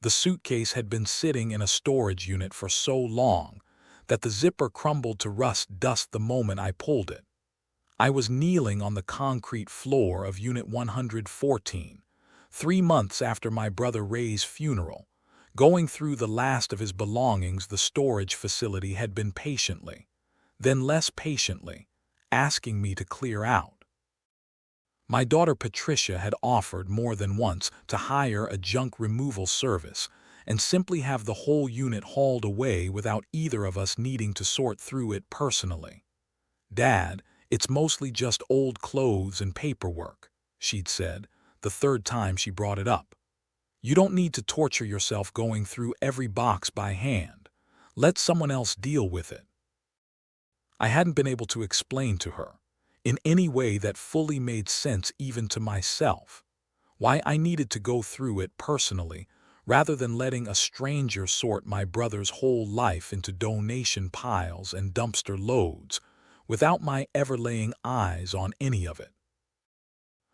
The suitcase had been sitting in a storage unit for so long that the zipper crumbled to rust dust the moment I pulled it. I was kneeling on the concrete floor of Unit 114, 3 months after my brother Ray's funeral, going through the last of his belongings the storage facility had been patiently, then less patiently, asking me to clear out. My daughter Patricia had offered more than once to hire a junk removal service and simply have the whole unit hauled away without either of us needing to sort through it personally. "Dad, it's mostly just old clothes and paperwork," she'd said, the third time she brought it up. "You don't need to torture yourself going through every box by hand. Let someone else deal with it." I hadn't been able to explain to her, in any way that fully made sense even to myself, why I needed to go through it personally rather than letting a stranger sort my brother's whole life into donation piles and dumpster loads without my ever laying eyes on any of it.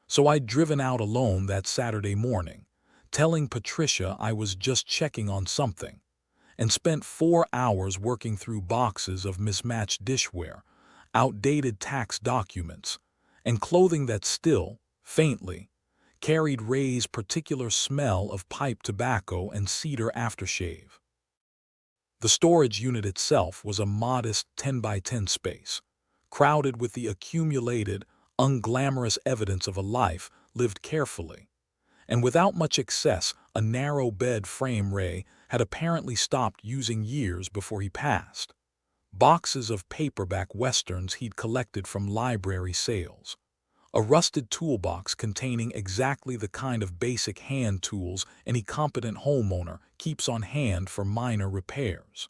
So I'd driven out alone that Saturday morning, telling Patricia I was just checking on something, and spent 4 hours working through boxes of mismatched dishware, outdated tax documents, and clothing that still, faintly, carried Ray's particular smell of pipe tobacco and cedar aftershave. The storage unit itself was a modest 10 by 10 space, crowded with the accumulated, unglamorous evidence of a life lived carefully, and without much excess. A narrow bed frame Ray had apparently stopped using years before he passed. Boxes of paperback westerns he'd collected from library sales. A rusted toolbox containing exactly the kind of basic hand tools any competent homeowner keeps on hand for minor repairs.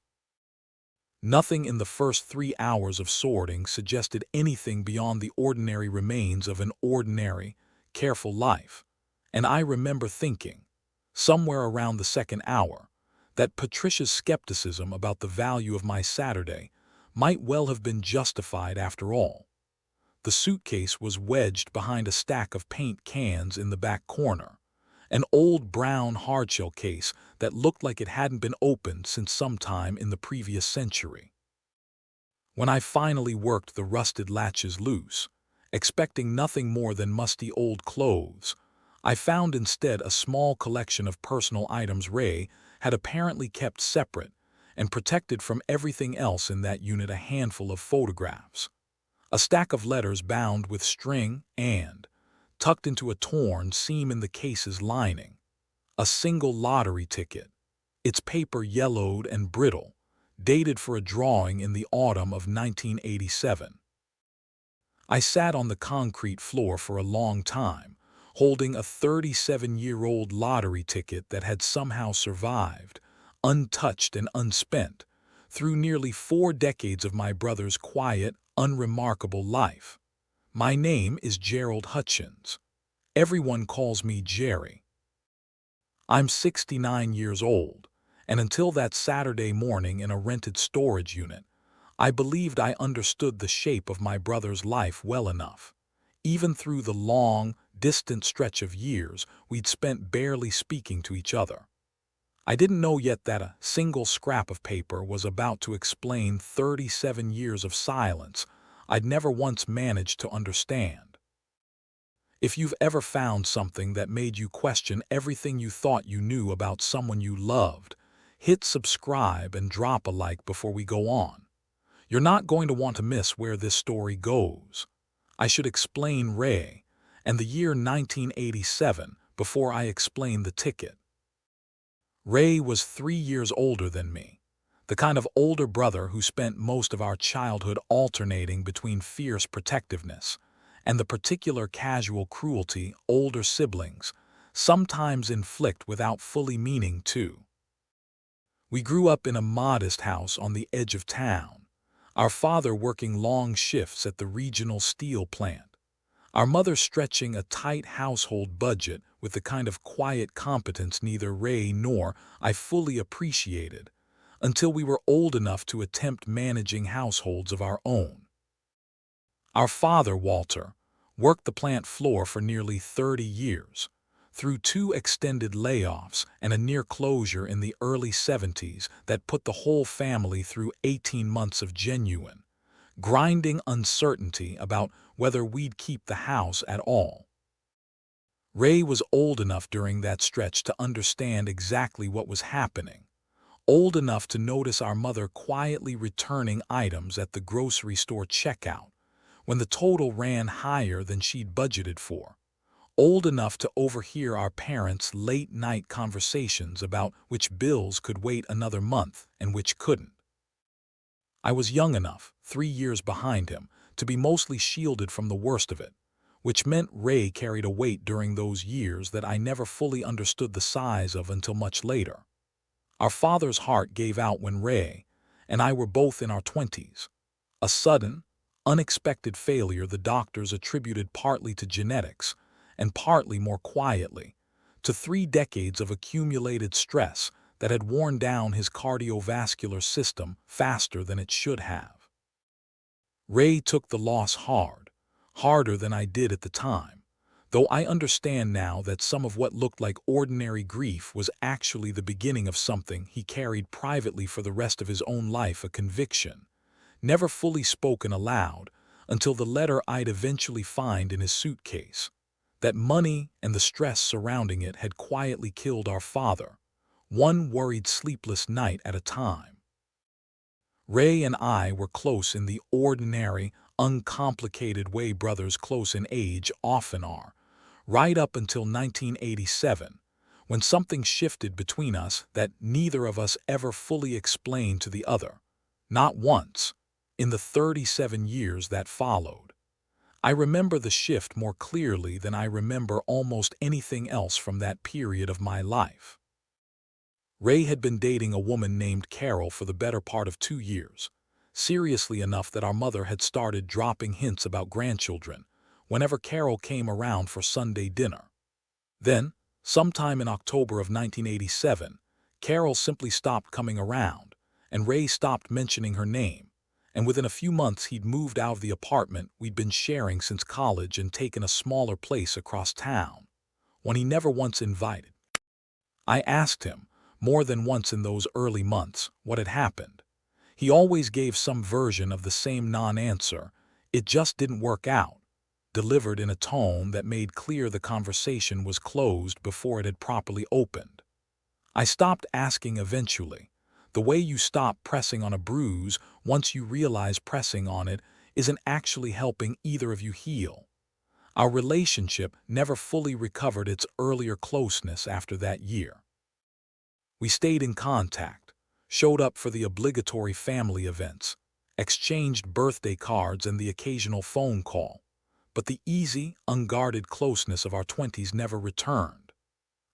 Nothing in the first 3 hours of sorting suggested anything beyond the ordinary remains of an ordinary, careful life, and I remember thinking, somewhere around the second hour, that Patricia's skepticism about the value of my Saturday might well have been justified after all. The suitcase was wedged behind a stack of paint cans in the back corner, an old brown hardshell case that looked like it hadn't been opened since sometime in the previous century. When I finally worked the rusted latches loose, expecting nothing more than musty old clothes, I found instead a small collection of personal items Ray had apparently kept separate and protected from everything else in that unit. A handful of photographs, a stack of letters bound with string and tucked into a torn seam in the case's lining, a single lottery ticket, its paper yellowed and brittle, dated for a drawing in the autumn of 1987. I sat on the concrete floor for a long time, holding a 37-year-old lottery ticket that had somehow survived, untouched and unspent, through nearly 4 decades of my brother's quiet, unremarkable life. My name is Gerry Hutchins. Everyone calls me Gerry. I'm 69 years old, and until that Saturday morning in a rented storage unit, I believed I understood the shape of my brother's life well enough, even through the long, distant stretch of years we'd spent barely speaking to each other. I didn't know yet that a single scrap of paper was about to explain 37 years of silence I'd never once managed to understand. If you've ever found something that made you question everything you thought you knew about someone you loved, hit subscribe and drop a like before we go on. You're not going to want to miss where this story goes. I should explain Ray and the year 1987 before I explain the ticket. Ray was 3 years older than me, the kind of older brother who spent most of our childhood alternating between fierce protectiveness and the particular casual cruelty older siblings sometimes inflict without fully meaning to. We grew up in a modest house on the edge of town, our father working long shifts at the regional steel plant, our mother stretching a tight household budget with the kind of quiet competence neither Ray nor I fully appreciated until we were old enough to attempt managing households of our own. Our father, Walter, worked the plant floor for nearly 30 years, through 2 extended layoffs and a near closure in the early 70s that put the whole family through 18 months of genuine, grinding uncertainty about whether we'd keep the house at all. Ray was old enough during that stretch to understand exactly what was happening, old enough to notice our mother quietly returning items at the grocery store checkout when the total ran higher than she'd budgeted for, old enough to overhear our parents' late-night conversations about which bills could wait another month and which couldn't. I was young enough, 3 years behind him, to be mostly shielded from the worst of it, which meant Ray carried a weight during those years that I never fully understood the size of until much later. Our father's heart gave out when Ray and I were both in our 20s. A sudden, unexpected failure the doctors attributed partly to genetics and partly, more quietly, to 3 decades of accumulated stress that had worn down his cardiovascular system faster than it should have. Ray took the loss hard, harder than I did at the time, though I understand now that some of what looked like ordinary grief was actually the beginning of something he carried privately for the rest of his own life, a conviction, never fully spoken aloud until the letter I'd eventually find in his suitcase, that money and the stress surrounding it had quietly killed our father, one worried sleepless night at a time. Ray and I were close in the ordinary, uncomplicated way brothers close in age often are, right up until 1987, when something shifted between us that neither of us ever fully explained to the other, not once, in the 37 years that followed. I remember the shift more clearly than I remember almost anything else from that period of my life. Ray had been dating a woman named Carol for the better part of 2 years, seriously enough that our mother had started dropping hints about grandchildren whenever Carol came around for Sunday dinner. Then, sometime in October of 1987, Carol simply stopped coming around, and Ray stopped mentioning her name, and within a few months he'd moved out of the apartment we'd been sharing since college and taken a smaller place across town, one he never once invited. I asked him, more than once in those early months, what had happened. He always gave some version of the same non-answer, "It just didn't work out," delivered in a tone that made clear the conversation was closed before it had properly opened. I stopped asking eventually, the way you stop pressing on a bruise once you realize pressing on it isn't actually helping either of you heal. Our relationship never fully recovered its earlier closeness after that year. We stayed in contact, showed up for the obligatory family events, exchanged birthday cards and the occasional phone call, but the easy, unguarded closeness of our 20s never returned.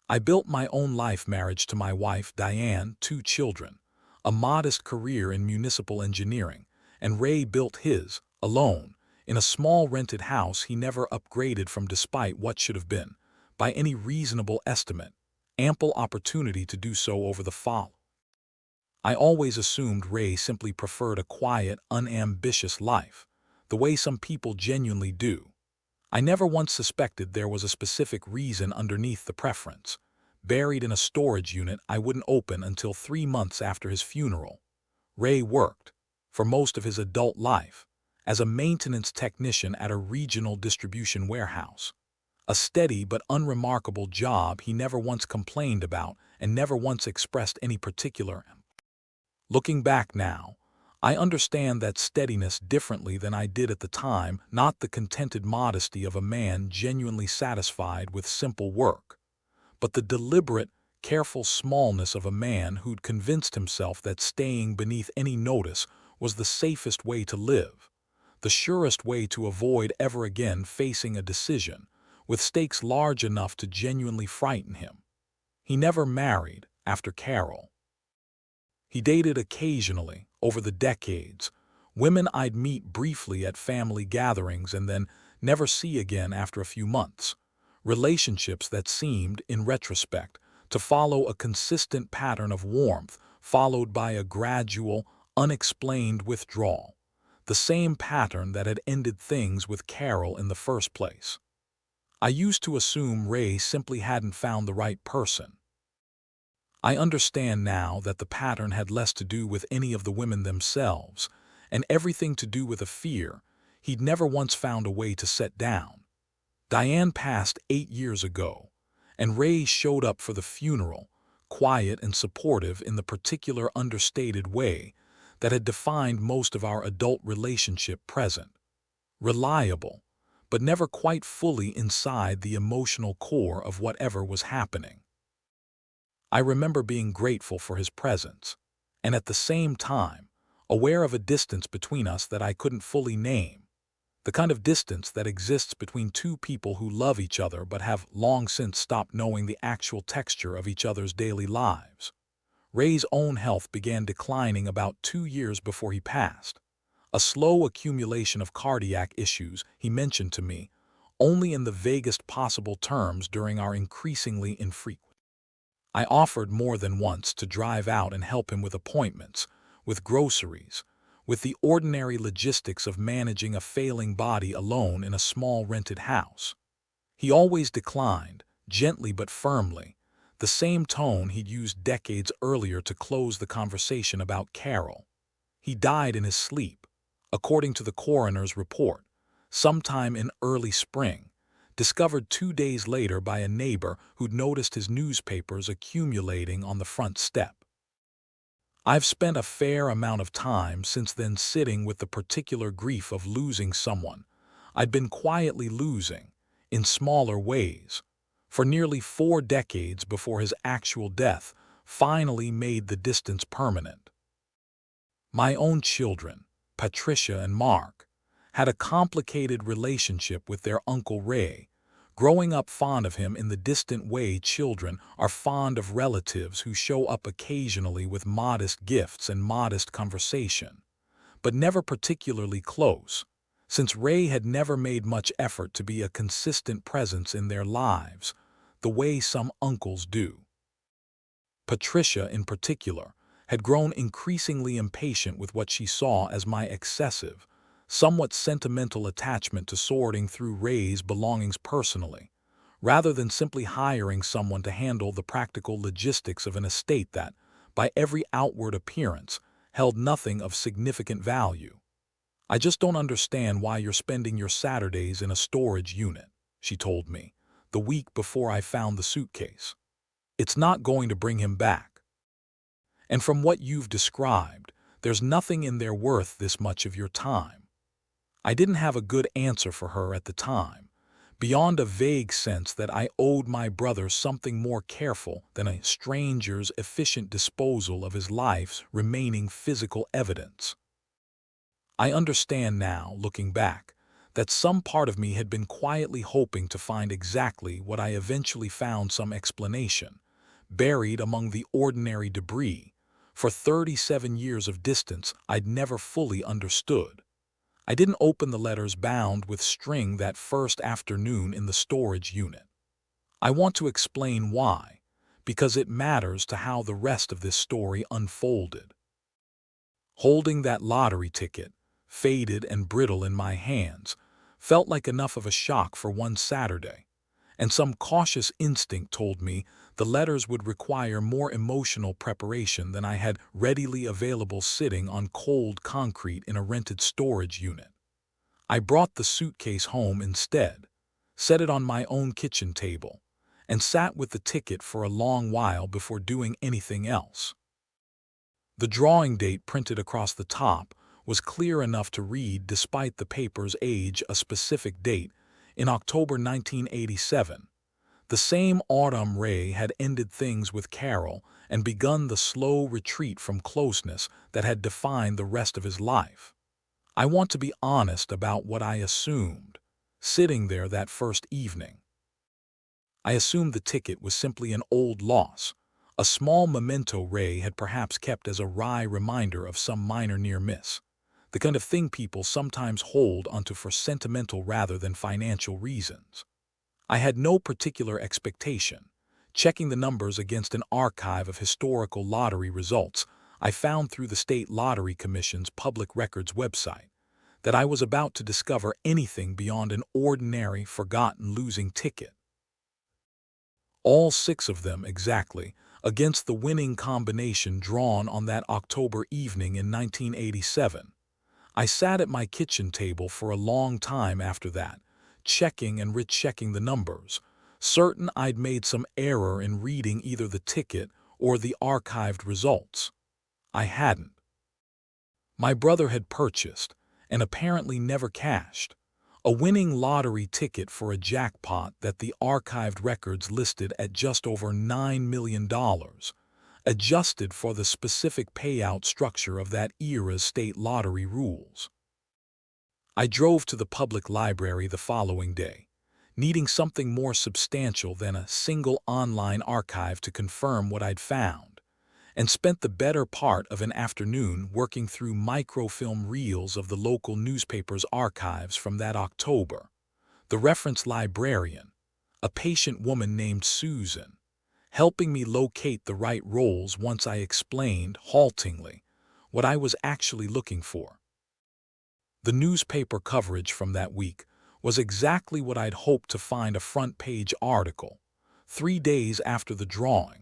I built my own life, marriage to my wife, Diane, 2 children, a modest career in municipal engineering, and Ray built his, alone, in a small rented house he never upgraded from despite what should have been, by any reasonable estimate, ample opportunity to do so over the fall. I always assumed Ray simply preferred a quiet, unambitious life, the way some people genuinely do. I never once suspected there was a specific reason underneath the preference, buried in a storage unit I wouldn't open until 3 months after his funeral. Ray worked, for most of his adult life, as a maintenance technician at a regional distribution warehouse. A steady but unremarkable job he never once complained about and never once expressed any particular. Looking back now, I understand that steadiness differently than I did at the time, not the contented modesty of a man genuinely satisfied with simple work, but the deliberate, careful smallness of a man who'd convinced himself that staying beneath any notice was the safest way to live, the surest way to avoid ever again facing a decision with stakes large enough to genuinely frighten him. He never married after Carol. He dated occasionally, over the decades, women I'd meet briefly at family gatherings and then never see again after a few months, relationships that seemed, in retrospect, to follow a consistent pattern of warmth followed by a gradual, unexplained withdrawal, the same pattern that had ended things with Carol in the first place. I used to assume Ray simply hadn't found the right person. I understand now that the pattern had less to do with any of the women themselves, and everything to do with a fear he'd never once found a way to set down. Diane passed 8 years ago, and Ray showed up for the funeral, quiet and supportive in the particular understated way that had defined most of our adult relationship present. Reliable, but never quite fully inside the emotional core of whatever was happening. I remember being grateful for his presence, and at the same time, aware of a distance between us that I couldn't fully name, the kind of distance that exists between two people who love each other but have long since stopped knowing the actual texture of each other's daily lives. Ray's own health began declining about 2 years before he passed, a slow accumulation of cardiac issues he mentioned to me only in the vaguest possible terms during our increasingly infrequent. I offered more than once to drive out and help him with appointments, with groceries, with the ordinary logistics of managing a failing body alone in a small rented house. He always declined, gently but firmly, the same tone he'd used decades earlier to close the conversation about Carol. He died in his sleep, according to the coroner's report, sometime in early spring, discovered 2 days later by a neighbor who'd noticed his newspapers accumulating on the front step. I've spent a fair amount of time since then sitting with the particular grief of losing someone I'd been quietly losing, in smaller ways, for nearly 4 decades before his actual death finally made the distance permanent. My own children, Patricia and Mark, had a complicated relationship with their Uncle Ray, growing up fond of him in the distant way children are fond of relatives who show up occasionally with modest gifts and modest conversation, but never particularly close, since Ray had never made much effort to be a consistent presence in their lives, the way some uncles do. Patricia, in particular, had grown increasingly impatient with what she saw as my excessive, somewhat sentimental attachment to sorting through Ray's belongings personally, rather than simply hiring someone to handle the practical logistics of an estate that, by every outward appearance, held nothing of significant value. "I just don't understand why you're spending your Saturdays in a storage unit," she told me, the week before I found the suitcase. "It's not going to bring him back. And from what you've described, there's nothing in there worth this much of your time." I didn't have a good answer for her at the time, beyond a vague sense that I owed my brother something more careful than a stranger's efficient disposal of his life's remaining physical evidence. I understand now, looking back, that some part of me had been quietly hoping to find exactly what I eventually found: some explanation, buried among the ordinary debris. For 37 years of distance I'd never fully understood. I didn't open the letters bound with string that first afternoon in the storage unit. I want to explain why, because it matters to how the rest of this story unfolded. Holding that lottery ticket, faded and brittle in my hands, felt like enough of a shock for one Saturday, and some cautious instinct told me the letters would require more emotional preparation than I had readily available sitting on cold concrete in a rented storage unit. I brought the suitcase home instead, set it on my own kitchen table, and sat with the ticket for a long while before doing anything else. The drawing date printed across the top was clear enough to read despite the paper's age, a specific date, in October 1987. The same autumn Ray had ended things with Carol and begun the slow retreat from closeness that had defined the rest of his life. I want to be honest about what I assumed, sitting there that first evening. I assumed the ticket was simply an old loss, a small memento Ray had perhaps kept as a wry reminder of some minor near miss, the kind of thing people sometimes hold onto for sentimental rather than financial reasons. I had no particular expectation. Checking the numbers against an archive of historical lottery results I found through the State Lottery Commission's Public Records website, that I was about to discover anything beyond an ordinary, forgotten losing ticket. All 6 of them exactly, against the winning combination drawn on that October evening in 1987. I sat at my kitchen table for a long time after that, checking and rechecking the numbers, certain I'd made some error in reading either the ticket or the archived results. I hadn't. My brother had purchased, and apparently never cashed, a winning lottery ticket for a jackpot that the archived records listed at just over $9 million, adjusted for the specific payout structure of that era's state lottery rules. I drove to the public library the following day, needing something more substantial than a single online archive to confirm what I'd found, and spent the better part of an afternoon working through microfilm reels of the local newspaper's archives from that October. The reference librarian, a patient woman named Susan, helping me locate the right rolls once I explained, haltingly, what I was actually looking for. The newspaper coverage from that week was exactly what I'd hoped to find: a front-page article, 3 days after the drawing,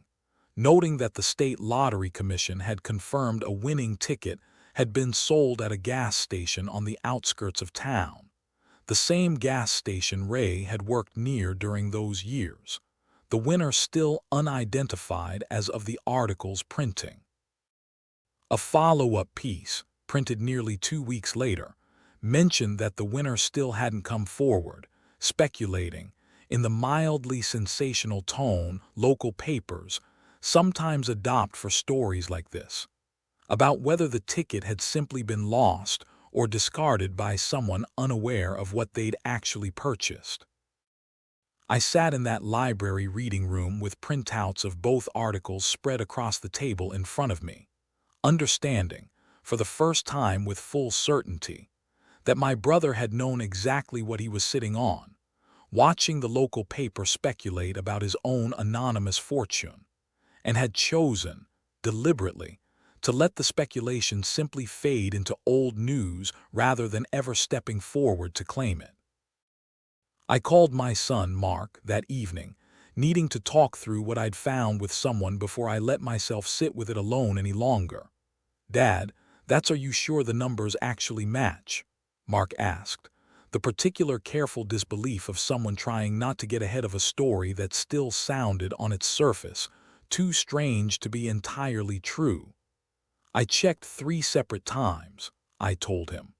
noting that the State Lottery Commission had confirmed a winning ticket had been sold at a gas station on the outskirts of town, the same gas station Ray had worked near during those years, the winner still unidentified as of the article's printing. A follow-up piece, printed nearly 2 weeks later, mentioned that the winner still hadn't come forward, speculating, in the mildly sensational tone local papers sometimes adopt for stories like this, about whether the ticket had simply been lost or discarded by someone unaware of what they'd actually purchased. I sat in that library reading room with printouts of both articles spread across the table in front of me, understanding, for the first time with full certainty, that my brother had known exactly what he was sitting on, watching the local paper speculate about his own anonymous fortune, and had chosen, deliberately, to let the speculation simply fade into old news rather than ever stepping forward to claim it. I called my son, Mark, that evening, needing to talk through what I'd found with someone before I let myself sit with it alone any longer. "Dad, are you sure the numbers actually match?" Mark asked, the particular careful disbelief of someone trying not to get ahead of a story that still sounded on its surface too strange to be entirely true. "I checked 3 separate times," I told him.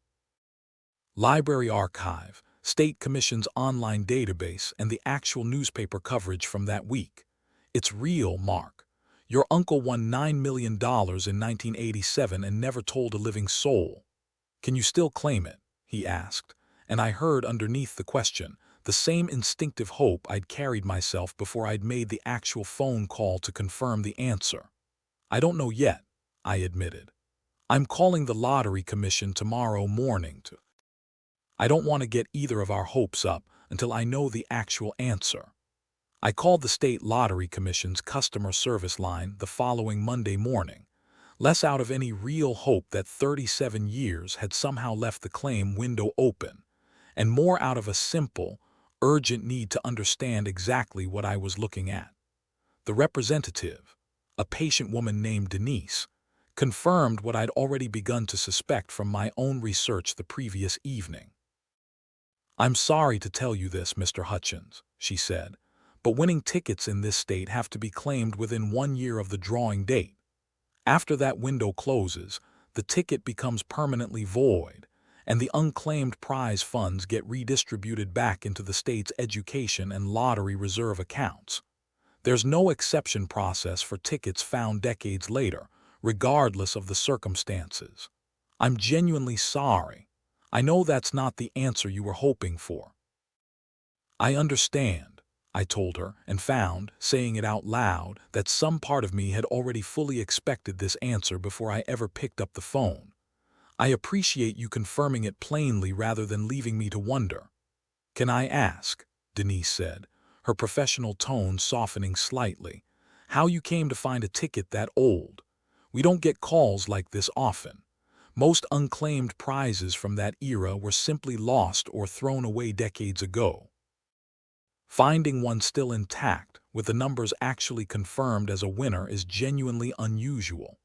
Library archive, State Commission's online database, and the actual newspaper coverage from that week. "It's real, Mark. Your uncle won $9 million in 1987 and never told a living soul. Can you still claim it?" he asked, and I heard underneath the question the same instinctive hope I'd carried myself before I'd made the actual phone call to confirm the answer. "I don't know yet," I admitted. "I'm calling the Lottery Commission tomorrow morning to—" I don't want to get either of our hopes up until I know the actual answer. I called the State Lottery Commission's customer service line the following Monday morning, less out of any real hope that 37 years had somehow left the claim window open, and more out of a simple, urgent need to understand exactly what I was looking at. The representative, a patient woman named Denise, confirmed what I'd already begun to suspect from my own research the previous evening. "I'm sorry to tell you this, Mr. Hutchins," she said, "but winning tickets in this state have to be claimed within 1 year of the drawing date. After that window closes, the ticket becomes permanently void, and the unclaimed prize funds get redistributed back into the state's education and lottery reserve accounts. There's no exception process for tickets found decades later, regardless of the circumstances. I'm genuinely sorry. I know that's not the answer you were hoping for." "I understand," I told her, and found, saying it out loud, that some part of me had already fully expected this answer before I ever picked up the phone. "I appreciate you confirming it plainly rather than leaving me to wonder." "Can I ask," Denise said, her professional tone softening slightly, "how you came to find a ticket that old? We don't get calls like this often, Most unclaimed prizes from that era were simply lost or thrown away decades ago. Finding one still intact, with the numbers actually confirmed as a winner, is genuinely unusual.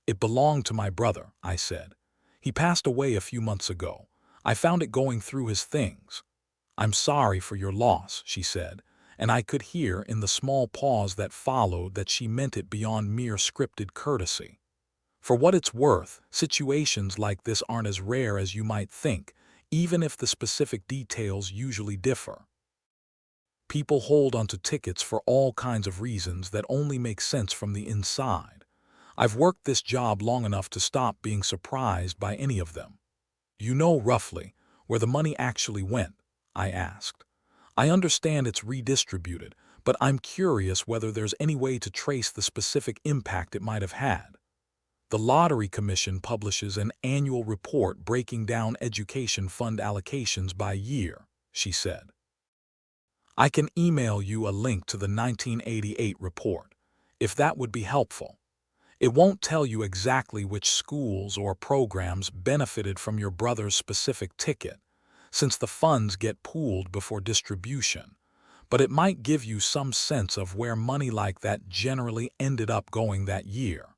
"It belonged to my brother," I said. "He passed away a few months ago. I found it going through his things." "I'm sorry for your loss," she said, and I could hear in the small pause that followed that she meant it beyond mere scripted courtesy. For what it's worth, situations like this aren't as rare as you might think, even if the specific details usually differ. People hold onto tickets for all kinds of reasons that only make sense from the inside. I've worked this job long enough to stop being surprised by any of them. "You know roughly where the money actually went?" I asked. "I understand it's redistributed, but I'm curious whether there's any way to trace the specific impact it might have had." "The Lottery Commission publishes an annual report breaking down education fund allocations by year," she said. "I can email you a link to the 1988 report, if that would be helpful. It won't tell you exactly which schools or programs benefited from your brother's specific ticket, since the funds get pooled before distribution, but it might give you some sense of where money like that generally ended up going that year."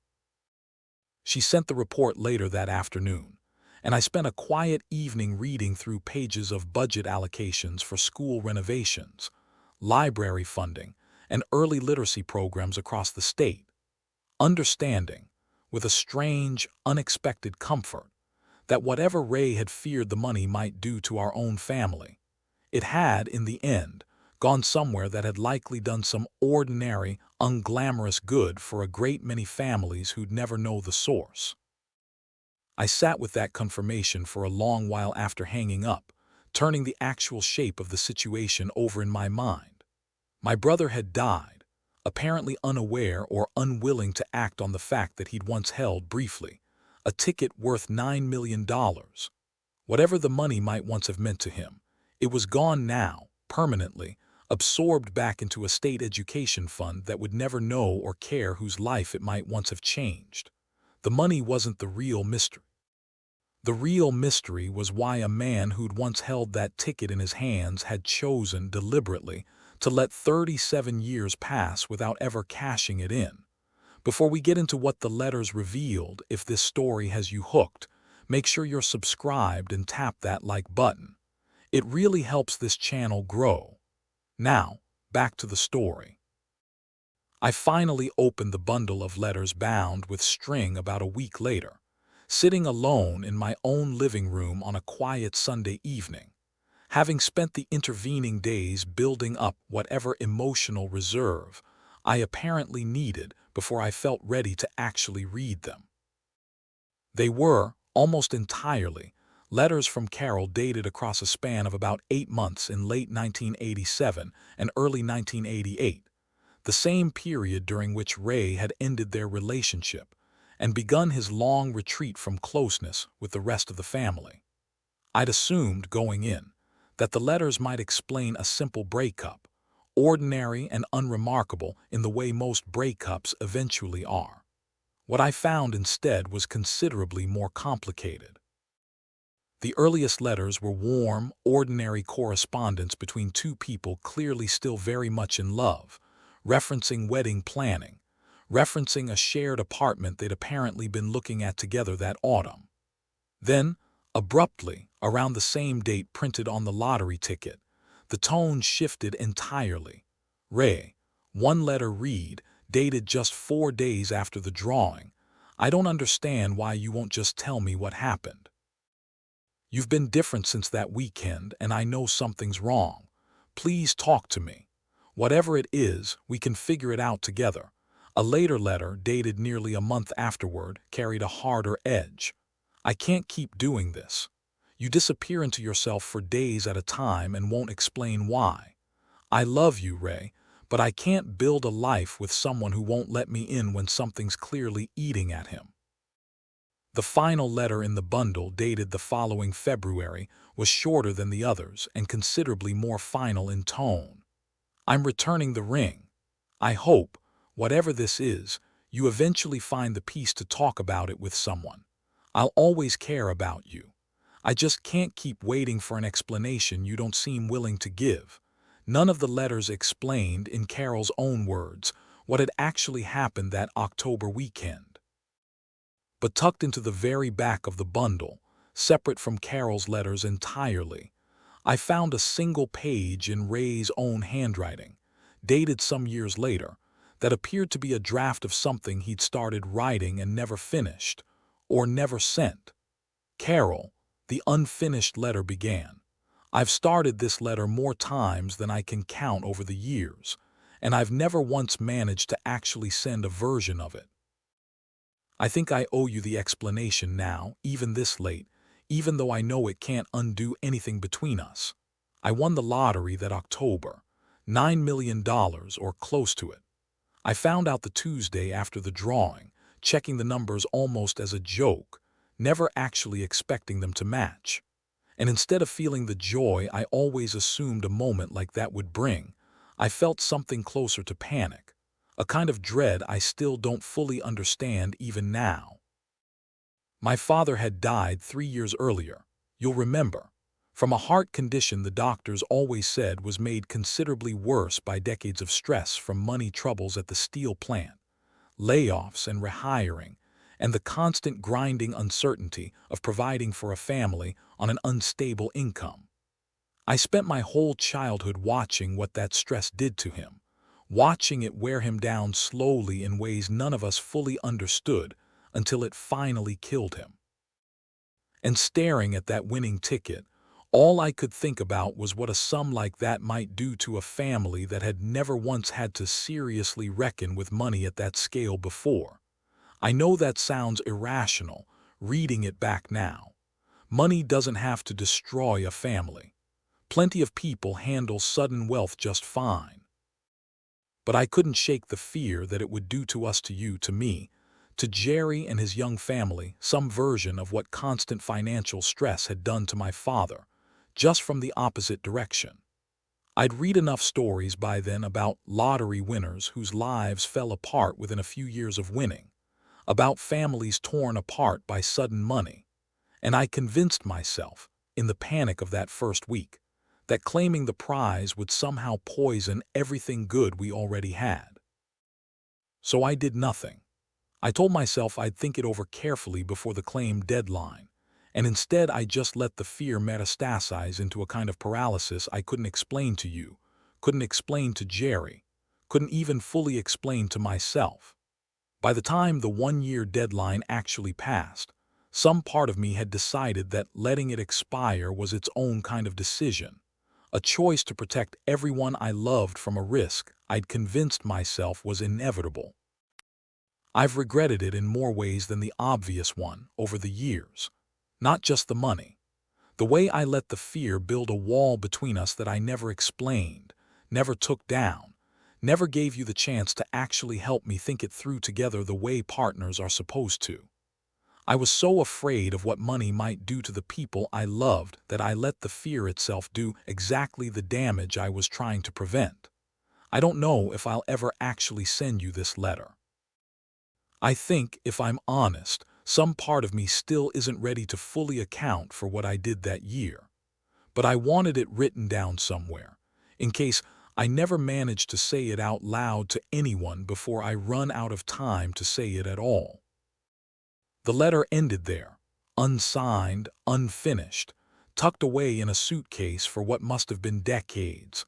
She sent the report later that afternoon, and I spent a quiet evening reading through pages of budget allocations for school renovations, library funding, and early literacy programs across the state, understanding, with a strange, unexpected comfort, that whatever Ray had feared the money might do to our own family, it had, in the end, gone somewhere that had likely done some ordinary, unglamorous good for a great many families who'd never know the source. I sat with that confirmation for a long while after hanging up, turning the actual shape of the situation over in my mind. My brother had died, apparently unaware or unwilling to act on the fact that he'd once held, briefly, a ticket worth $9 million. Whatever the money might once have meant to him, it was gone now, permanently, absorbed back into a state education fund that would never know or care whose life it might once have changed. The money wasn't the real mystery. The real mystery was why a man who'd once held that ticket in his hands had chosen, deliberately, to let 37 years pass without ever cashing it in. Before we get into what the letters revealed, if this story has you hooked, make sure you're subscribed and tap that like button. It really helps this channel grow. Now, back to the story. I finally opened the bundle of letters bound with string about a week later, sitting alone in my own living room on a quiet Sunday evening, having spent the intervening days building up whatever emotional reserve I apparently needed before I felt ready to actually read them. They were, almost entirely, letters from Carol dated across a span of about 8 months in late 1987 and early 1988, the same period during which Ray had ended their relationship and begun his long retreat from closeness with the rest of the family. I'd assumed, going in, that the letters might explain a simple breakup, ordinary and unremarkable in the way most breakups eventually are. What I found instead was considerably more complicated. The earliest letters were warm, ordinary correspondence between two people clearly still very much in love, referencing wedding planning, referencing a shared apartment they'd apparently been looking at together that autumn. Then, abruptly, around the same date printed on the lottery ticket, the tone shifted entirely. "Ray," one letter read, dated just 4 days after the drawing, "I don't understand why you won't just tell me what happened. You've been different since that weekend, and I know something's wrong. Please talk to me. Whatever it is, we can figure it out together." A later letter, dated nearly a month afterward, carried a harder edge. "I can't keep doing this. You disappear into yourself for days at a time and won't explain why. I love you, Ray, but I can't build a life with someone who won't let me in when something's clearly eating at him." The final letter in the bundle, dated the following February, was shorter than the others and considerably more final in tone. "I'm returning the ring. I hope, whatever this is, you eventually find the peace to talk about it with someone. I'll always care about you. I just can't keep waiting for an explanation you don't seem willing to give." None of the letters explained, in Carol's own words, what had actually happened that October weekend. But tucked into the very back of the bundle, separate from Carol's letters entirely, I found a single page in Ray's own handwriting, dated some years later, that appeared to be a draft of something he'd started writing and never finished, or never sent. "Carol," the unfinished letter began, "I've started this letter more times than I can count over the years, and I've never once managed to actually send a version of it. I think I owe you the explanation now, even this late, even though I know it can't undo anything between us. I won the lottery that October, $9 million or close to it. I found out the Tuesday after the drawing, checking the numbers almost as a joke, never actually expecting them to match. And instead of feeling the joy I always assumed a moment like that would bring, I felt something closer to panic, a kind of dread I still don't fully understand even now. My father had died 3 years earlier, you'll remember, from a heart condition the doctors always said was made considerably worse by decades of stress from money troubles at the steel plant, layoffs and rehiring, and the constant grinding uncertainty of providing for a family on an unstable income. I spent my whole childhood watching what that stress did to him, watching it wear him down slowly in ways none of us fully understood until it finally killed him. And staring at that winning ticket, all I could think about was what a sum like that might do to a family that had never once had to seriously reckon with money at that scale before. I know that sounds irrational, reading it back now. Money doesn't have to destroy a family. Plenty of people handle sudden wealth just fine. But I couldn't shake the fear that it would do to us, to you, to me, to Gerry and his young family, some version of what constant financial stress had done to my father, just from the opposite direction. I'd read enough stories by then about lottery winners whose lives fell apart within a few years of winning, about families torn apart by sudden money, and I convinced myself, in the panic of that first week, that claiming the prize would somehow poison everything good we already had. So I did nothing. I told myself I'd think it over carefully before the claim deadline, and instead I just let the fear metastasize into a kind of paralysis I couldn't explain to you, couldn't explain to Gerry, couldn't even fully explain to myself. By the time the 1-year deadline actually passed, some part of me had decided that letting it expire was its own kind of decision, a choice to protect everyone I loved from a risk I'd convinced myself was inevitable. I've regretted it in more ways than the obvious one over the years. Not just the money. The way I let the fear build a wall between us that I never explained, never took down, never gave you the chance to actually help me think it through together the way partners are supposed to. I was so afraid of what money might do to the people I loved that I let the fear itself do exactly the damage I was trying to prevent. I don't know if I'll ever actually send you this letter. I think, if I'm honest, some part of me still isn't ready to fully account for what I did that year. But I wanted it written down somewhere, in case I never managed to say it out loud to anyone before I run out of time to say it at all. The letter ended there, unsigned, unfinished, tucked away in a suitcase for what must have been decades,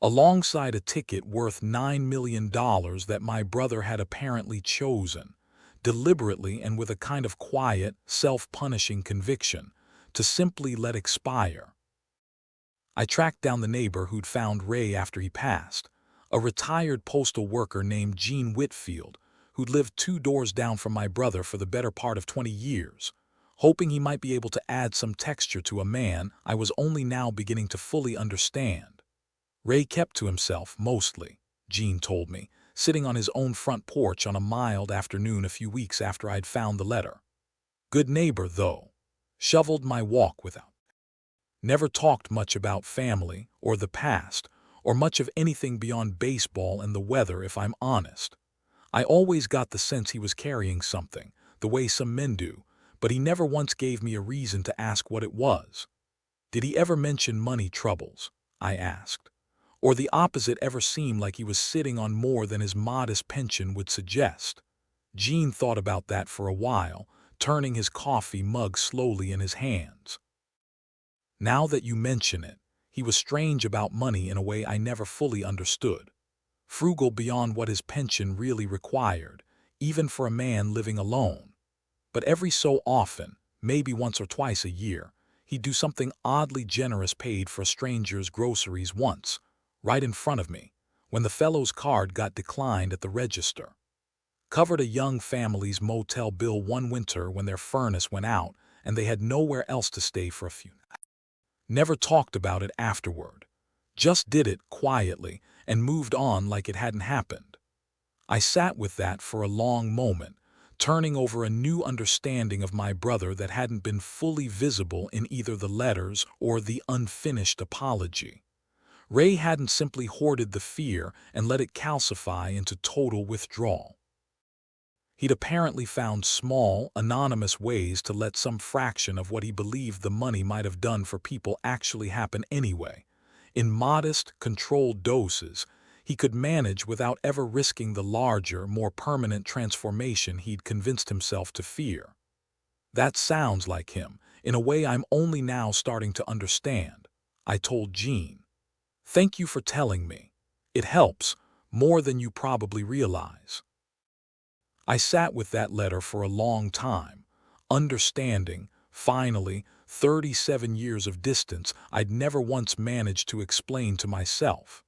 alongside a ticket worth $9 million that my brother had apparently chosen, deliberately and with a kind of quiet, self-punishing conviction, to simply let expire. I tracked down the neighbor who'd found Ray after he passed, a retired postal worker named Gene Whitfield, who'd lived 2 doors down from my brother for the better part of 20 years, hoping he might be able to add some texture to a man I was only now beginning to fully understand. Ray kept to himself, mostly, Gene told me, sitting on his own front porch on a mild afternoon a few weeks after I'd found the letter. Good neighbor, though. Shoveled my walk without. Never talked much about family, or the past, or much of anything beyond baseball and the weather, if I'm honest. I always got the sense he was carrying something, the way some men do, but he never once gave me a reason to ask what it was. Did he ever mention money troubles? I asked. Or the opposite ever seem like he was sitting on more than his modest pension would suggest? Gene thought about that for a while, turning his coffee mug slowly in his hands. Now that you mention it, he was strange about money in a way I never fully understood. Frugal beyond what his pension really required, even for a man living alone. But every so often, maybe once or twice a year, he'd do something oddly generous, paid for a stranger's groceries once, right in front of me, when the fellow's card got declined at the register. Covered a young family's motel bill one winter when their furnace went out and they had nowhere else to stay for a few nights. Never talked about it afterward. Just did it quietly and moved on like it hadn't happened. I sat with that for a long moment, turning over a new understanding of my brother that hadn't been fully visible in either the letters or the unfinished apology. Ray hadn't simply hoarded the fear and let it calcify into total withdrawal. He'd apparently found small, anonymous ways to let some fraction of what he believed the money might have done for people actually happen anyway. In modest, controlled doses, he could manage without ever risking the larger, more permanent transformation he'd convinced himself to fear. That sounds like him, in a way I'm only now starting to understand, I told Gene. Thank you for telling me. It helps, more than you probably realize. I sat with that letter for a long time, understanding, finally, 37 years of distance I'd never once managed to explain to myself.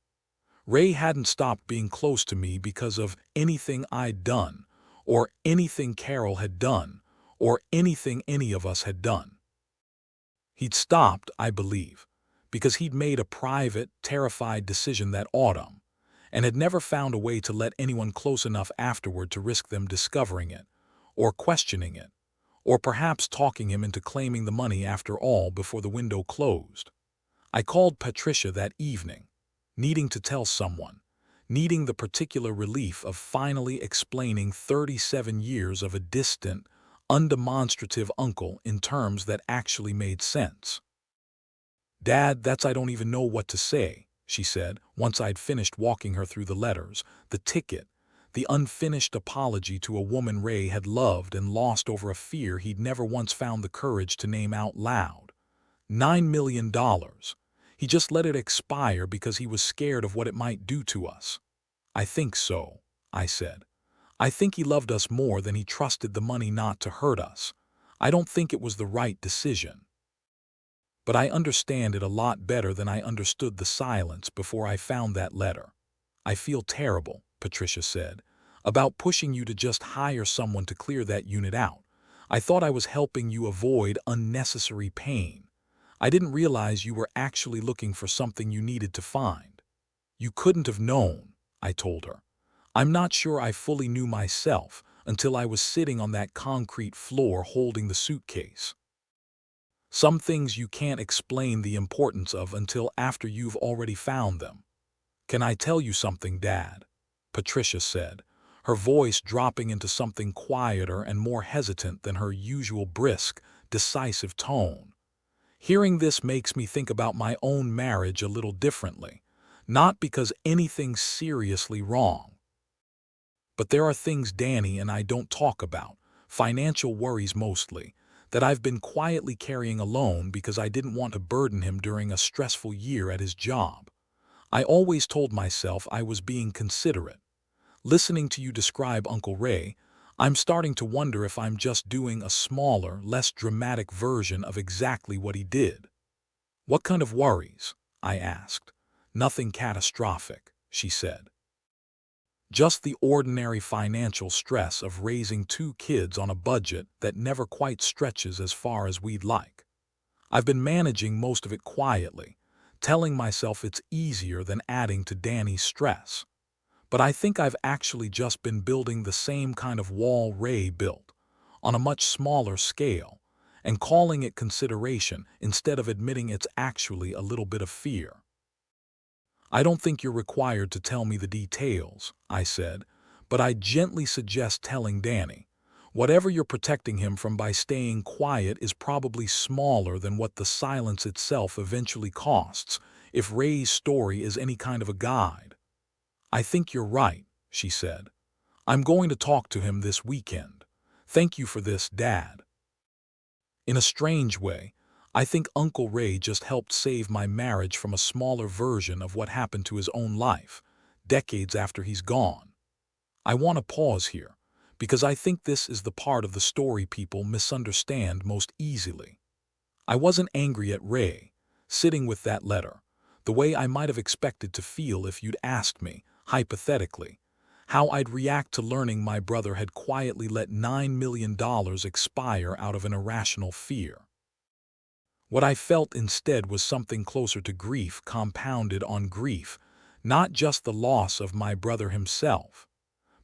Ray hadn't stopped being close to me because of anything I'd done, or anything Carol had done, or anything any of us had done. He'd stopped, I believe, because he'd made a private, terrified decision that autumn, and had never found a way to let anyone close enough afterward to risk them discovering it, or questioning it, or perhaps talking him into claiming the money after all before the window closed. I called Patricia that evening, needing to tell someone, needing the particular relief of finally explaining 37 years of a distant, undemonstrative uncle in terms that actually made sense. "Dad, I don't even know what to say," she said, once I'd finished walking her through the letters, the ticket, the unfinished apology to a woman Ray had loved and lost over a fear he'd never once found the courage to name out loud. $9 million. He just let it expire because he was scared of what it might do to us. "I think so," I said. "I think he loved us more than he trusted the money not to hurt us. I don't think it was the right decision. But I understand it a lot better than I understood the silence before I found that letter. I feel terrible," Patricia said, "about pushing you to just hire someone to clear that unit out. I thought I was helping you avoid unnecessary pain. I didn't realize you were actually looking for something you needed to find." "You couldn't have known," I told her. "I'm not sure I fully knew myself until I was sitting on that concrete floor holding the suitcase. Some things you can't explain the importance of until after you've already found them. Can I tell you something, Dad?" Patricia said, her voice dropping into something quieter and more hesitant than her usual brisk, decisive tone. Hearing this makes me think about my own marriage a little differently, not because anything's seriously wrong. But there are things Danny and I don't talk about, financial worries mostly, that I've been quietly carrying alone because I didn't want to burden him during a stressful year at his job. I always told myself I was being considerate. Listening to you describe Uncle Ray, I'm starting to wonder if I'm just doing a smaller, less dramatic version of exactly what he did. "What kind of worries?" I asked. "Nothing catastrophic," she said. "Just the ordinary financial stress of raising 2 kids on a budget that never quite stretches as far as we'd like. I've been managing most of it quietly, telling myself it's easier than adding to Danny's stress. But I think I've actually just been building the same kind of wall Ray built, on a much smaller scale, and calling it consideration instead of admitting it's actually a little bit of fear." "I don't think you're required to tell me the details," I said, "but I gently suggest telling Danny. Whatever you're protecting him from by staying quiet is probably smaller than what the silence itself eventually costs, if Ray's story is any kind of a guide. I think you're right, she said. I'm going to talk to him this weekend. Thank you for this, Dad. In a strange way, I think Uncle Ray just helped save my marriage from a smaller version of what happened to his own life, decades after he's gone. I want to pause here, because I think this is the part of the story people misunderstand most easily. I wasn't angry at Ray, sitting with that letter, the way I might have expected to feel if you'd asked me, hypothetically, how I'd react to learning my brother had quietly let $9 million expire out of an irrational fear. What I felt instead was something closer to grief compounded on grief, not just the loss of my brother himself,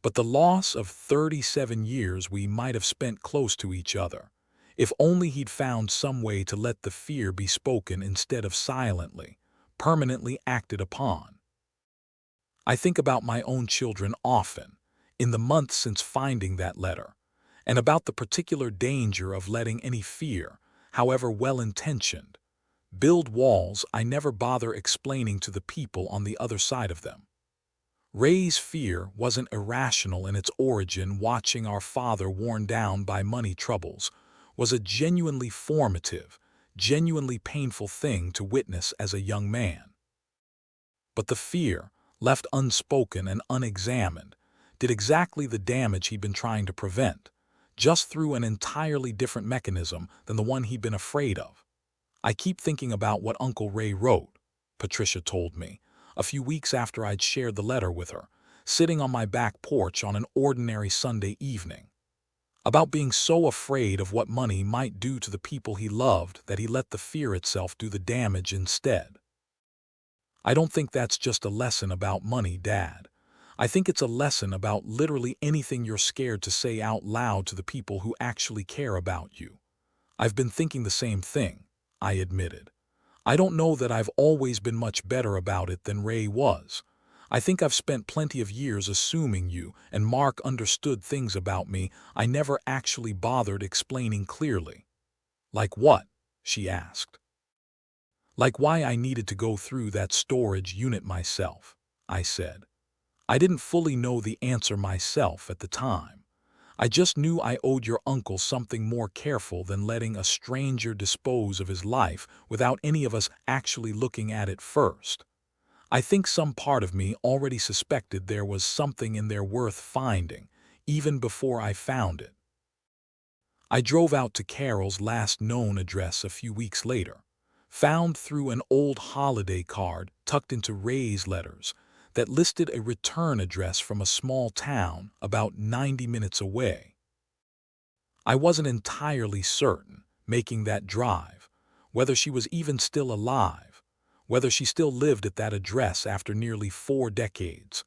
but the loss of 37 years we might have spent close to each other, if only he'd found some way to let the fear be spoken instead of silently, permanently acted upon. I think about my own children often, in the months since finding that letter, and about the particular danger of letting any fear, however well-intentioned, build walls I never bother explaining to the people on the other side of them. Ray's fear wasn't irrational in its origin. Watching our father worn down by money troubles was a genuinely formative, genuinely painful thing to witness as a young man. But the fear, left unspoken and unexamined, did exactly the damage he'd been trying to prevent, just through an entirely different mechanism than the one he'd been afraid of. I keep thinking about what Uncle Ray wrote, Patricia told me, a few weeks after I'd shared the letter with her, sitting on my back porch on an ordinary Sunday evening. About being so afraid of what money might do to the people he loved that he let the fear itself do the damage instead. I don't think that's just a lesson about money, Dad. I think it's a lesson about literally anything you're scared to say out loud to the people who actually care about you. I've been thinking the same thing, I admitted. I don't know that I've always been much better about it than Ray was. I think I've spent plenty of years assuming you and Mark understood things about me I never actually bothered explaining clearly. Like what? She asked. Like why I needed to go through that storage unit myself, I said. I didn't fully know the answer myself at the time. I just knew I owed your uncle something more careful than letting a stranger dispose of his life without any of us actually looking at it first. I think some part of me already suspected there was something in there worth finding, even before I found it. I drove out to Carol's last known address a few weeks later, found through an old holiday card tucked into Ray's letters that listed a return address from a small town about 90 minutes away. I wasn't entirely certain, making that drive, whether she was even still alive, whether she still lived at that address after nearly 4 decades,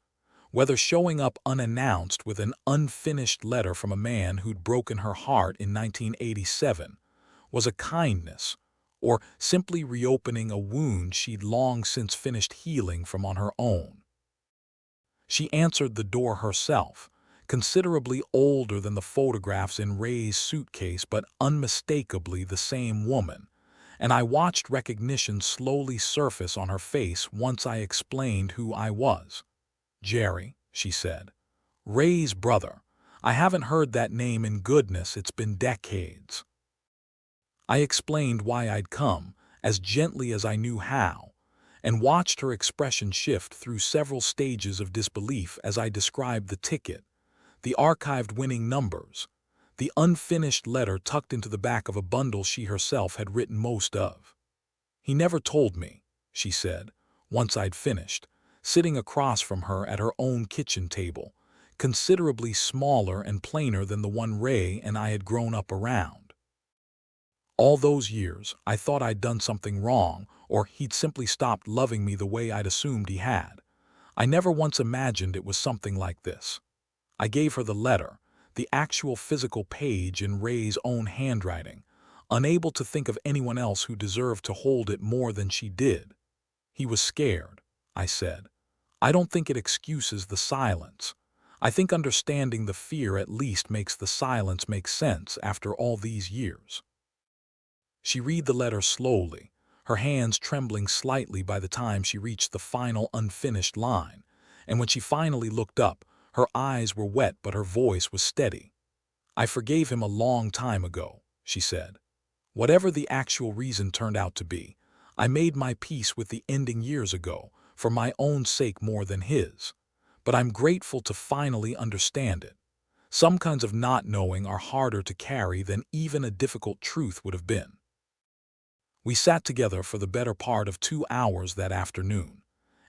whether showing up unannounced with an unfinished letter from a man who'd broken her heart in 1987 was a kindness, or simply reopening a wound she'd long since finished healing from on her own. She answered the door herself, considerably older than the photographs in Ray's suitcase, but unmistakably the same woman, and I watched recognition slowly surface on her face once I explained who I was. Gerry, she said. Ray's brother. I haven't heard that name in goodness, it's been decades. I explained why I'd come, as gently as I knew how, and watched her expression shift through several stages of disbelief as I described the ticket, the archived winning numbers, the unfinished letter tucked into the back of a bundle she herself had written most of. He never told me, she said, once I'd finished, sitting across from her at her own kitchen table, considerably smaller and plainer than the one Ray and I had grown up around. All those years, I thought I'd done something wrong, or he'd simply stopped loving me the way I'd assumed he had. I never once imagined it was something like this. I gave her the letter, the actual physical page in Ray's own handwriting, unable to think of anyone else who deserved to hold it more than she did. He was scared, I said. I don't think it excuses the silence. I think understanding the fear at least makes the silence make sense after all these years. She read the letter slowly, her hands trembling slightly by the time she reached the final unfinished line, and when she finally looked up, her eyes were wet but her voice was steady. "I forgave him a long time ago," she said. "Whatever the actual reason turned out to be, I made my peace with the ending years ago, for my own sake more than his. But I'm grateful to finally understand it. Some kinds of not knowing are harder to carry than even a difficult truth would have been." We sat together for the better part of 2 hours that afternoon,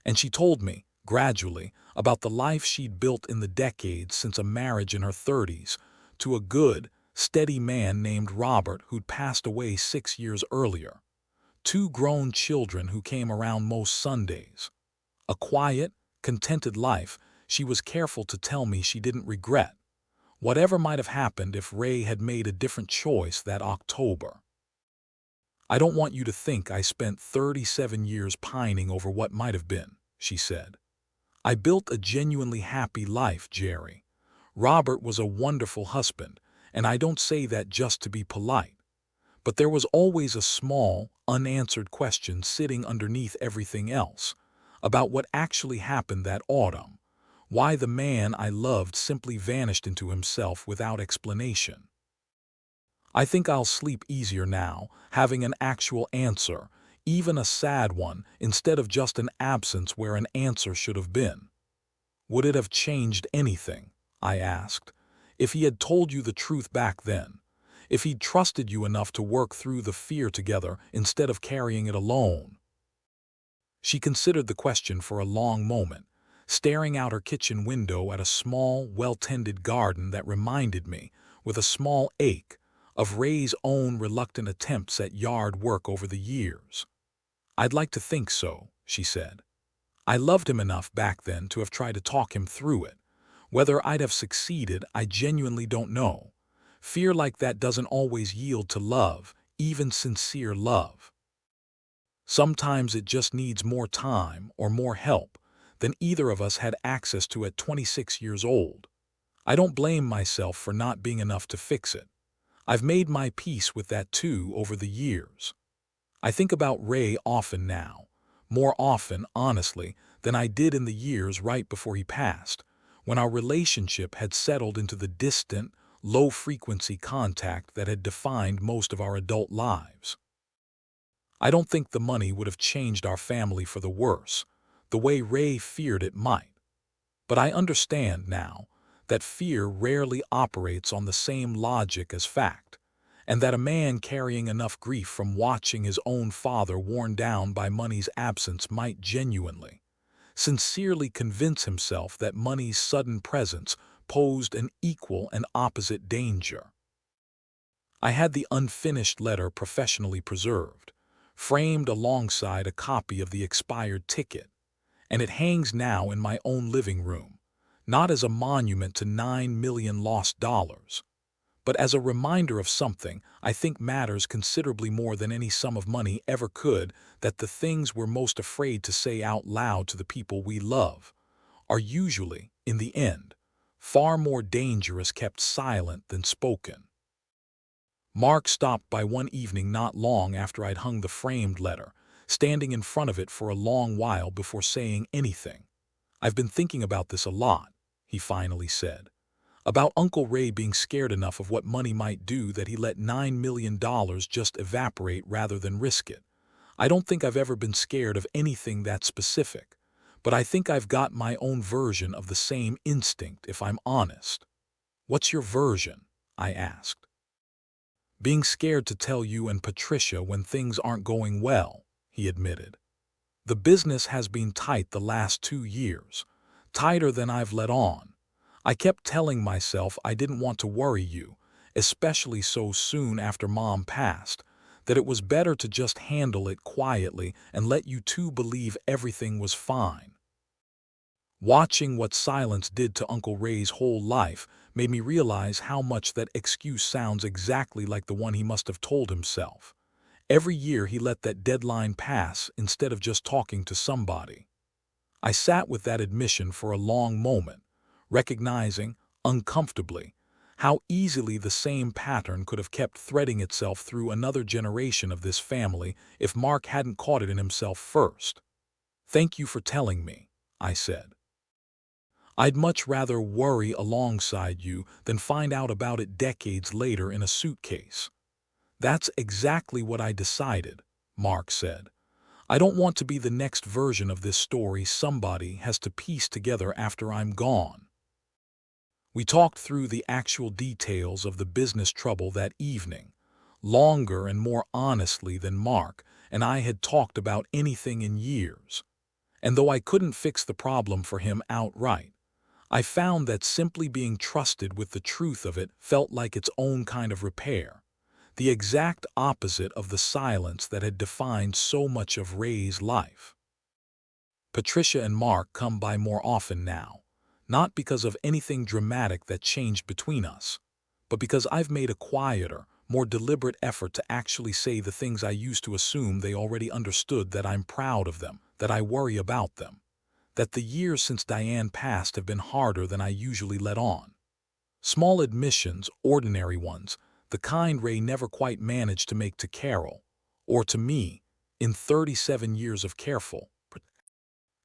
and she told me, gradually, about the life she'd built in the decades since a marriage in her 30s to a good, steady man named Robert who'd passed away 6 years earlier. 2 grown children who came around most Sundays. A quiet, contented life she was careful to tell me she didn't regret. Whatever might have happened if Ray had made a different choice that October. "I don't want you to think I spent 37 years pining over what might have been," she said. "I built a genuinely happy life, Gerry. Robert was a wonderful husband, and I don't say that just to be polite. But there was always a small, unanswered question sitting underneath everything else, about what actually happened that autumn, why the man I loved simply vanished into himself without explanation. I think I'll sleep easier now, having an actual answer, even a sad one, instead of just an absence where an answer should have been." "Would it have changed anything," I asked, "if he had told you the truth back then? If he'd trusted you enough to work through the fear together instead of carrying it alone?" She considered the question for a long moment, staring out her kitchen window at a small, well-tended garden that reminded me, with a small ache, of Ray's own reluctant attempts at yard work over the years. "I'd like to think so," she said. "I loved him enough back then to have tried to talk him through it. Whether I'd have succeeded, I genuinely don't know. Fear like that doesn't always yield to love, even sincere love. Sometimes it just needs more time or more help than either of us had access to at 26 years old. I don't blame myself for not being enough to fix it. I've made my peace with that too over the years. I think about Ray often now, more often, honestly, than I did in the years right before he passed, when our relationship had settled into the distant, low-frequency contact that had defined most of our adult lives. I don't think the money would have changed our family for the worse, the way Ray feared it might. But I understand now that fear rarely operates on the same logic as fact, and that a man carrying enough grief from watching his own father worn down by money's absence might genuinely, sincerely convince himself that money's sudden presence posed an equal and opposite danger. I had the unfinished letter professionally preserved, framed alongside a copy of the expired ticket, and it hangs now in my own living room, not as a monument to 9 million lost dollars, but as a reminder of something I think matters considerably more than any sum of money ever could, that the things we're most afraid to say out loud to the people we love are usually, in the end, far more dangerous kept silent than spoken. Mark stopped by one evening not long after I'd hung the framed letter, standing in front of it for a long while before saying anything. "I've been thinking about this a lot," he finally said. "About Uncle Ray being scared enough of what money might do that he let $9 million just evaporate rather than risk it. I don't think I've ever been scared of anything that specific, but I think I've got my own version of the same instinct, if I'm honest." "What's your version?" I asked. "Being scared to tell you and Patricia when things aren't going well," he admitted. "The business has been tight the last 2 years, tighter than I've let on. I kept telling myself I didn't want to worry you, especially so soon after Mom passed, that it was better to just handle it quietly and let you two believe everything was fine." Watching what silence did to Uncle Ray's whole life made me realize how much that excuse sounds exactly like the one he must have told himself. Every year he let that deadline pass instead of just talking to somebody. I sat with that admission for a long moment, recognizing, uncomfortably, how easily the same pattern could have kept threading itself through another generation of this family if Mark hadn't caught it in himself first. "Thank you for telling me," I said. "I'd much rather worry alongside you than find out about it decades later in a suitcase." "That's exactly what I decided," Mark said. "I don't want to be the next version of this story somebody has to piece together after I'm gone." We talked through the actual details of the business trouble that evening, longer and more honestly than Mark and I had talked about anything in years. And though I couldn't fix the problem for him outright, I found that simply being trusted with the truth of it felt like its own kind of repair, the exact opposite of the silence that had defined so much of Ray's life. Patricia and Mark come by more often now, not because of anything dramatic that changed between us, but because I've made a quieter, more deliberate effort to actually say the things I used to assume they already understood, that I'm proud of them, that I worry about them, that the years since Diane passed have been harder than I usually let on. Small admissions, ordinary ones, the kind Ray never quite managed to make to Carol, or to me, in 37 years of careful.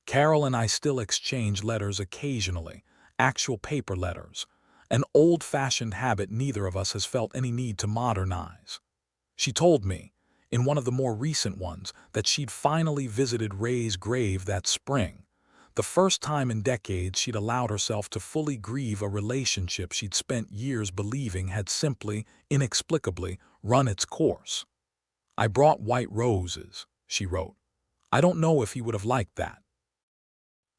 Carol and I still exchange letters occasionally, actual paper letters, an old-fashioned habit neither of us has felt any need to modernize. She told me, in one of the more recent ones, that she'd finally visited Ray's grave that spring, the first time in decades she'd allowed herself to fully grieve a relationship she'd spent years believing had simply, inexplicably, run its course. "I brought white roses," she wrote. "I don't know if he would have liked that.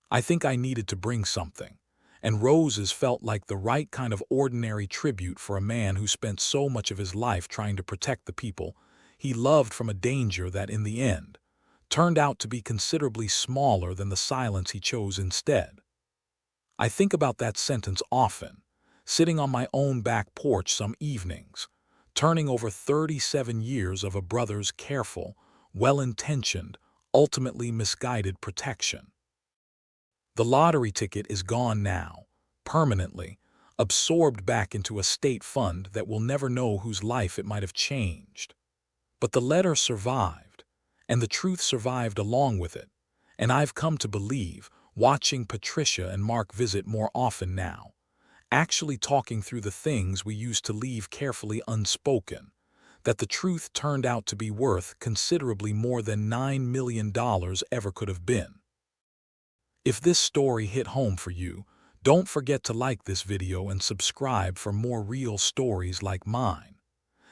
I think I needed to bring something, and roses felt like the right kind of ordinary tribute for a man who spent so much of his life trying to protect the people he loved from a danger that, in the end, turned out to be considerably smaller than the silence he chose instead." I think about that sentence often, sitting on my own back porch some evenings, turning over 37 years of a brother's careful, well-intentioned, ultimately misguided protection. The lottery ticket is gone now, permanently, absorbed back into a state fund that will never know whose life it might have changed. But the letter survived, and the truth survived along with it, and I've come to believe, watching Patricia and Mark visit more often now, actually talking through the things we used to leave carefully unspoken, that the truth turned out to be worth considerably more than $9 million ever could have been. If this story hit home for you, don't forget to like this video and subscribe for more real stories like mine.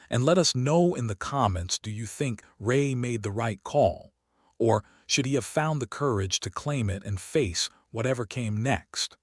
And let us know in the comments, do you think Ray made the right call? Or should he have found the courage to claim it and face whatever came next?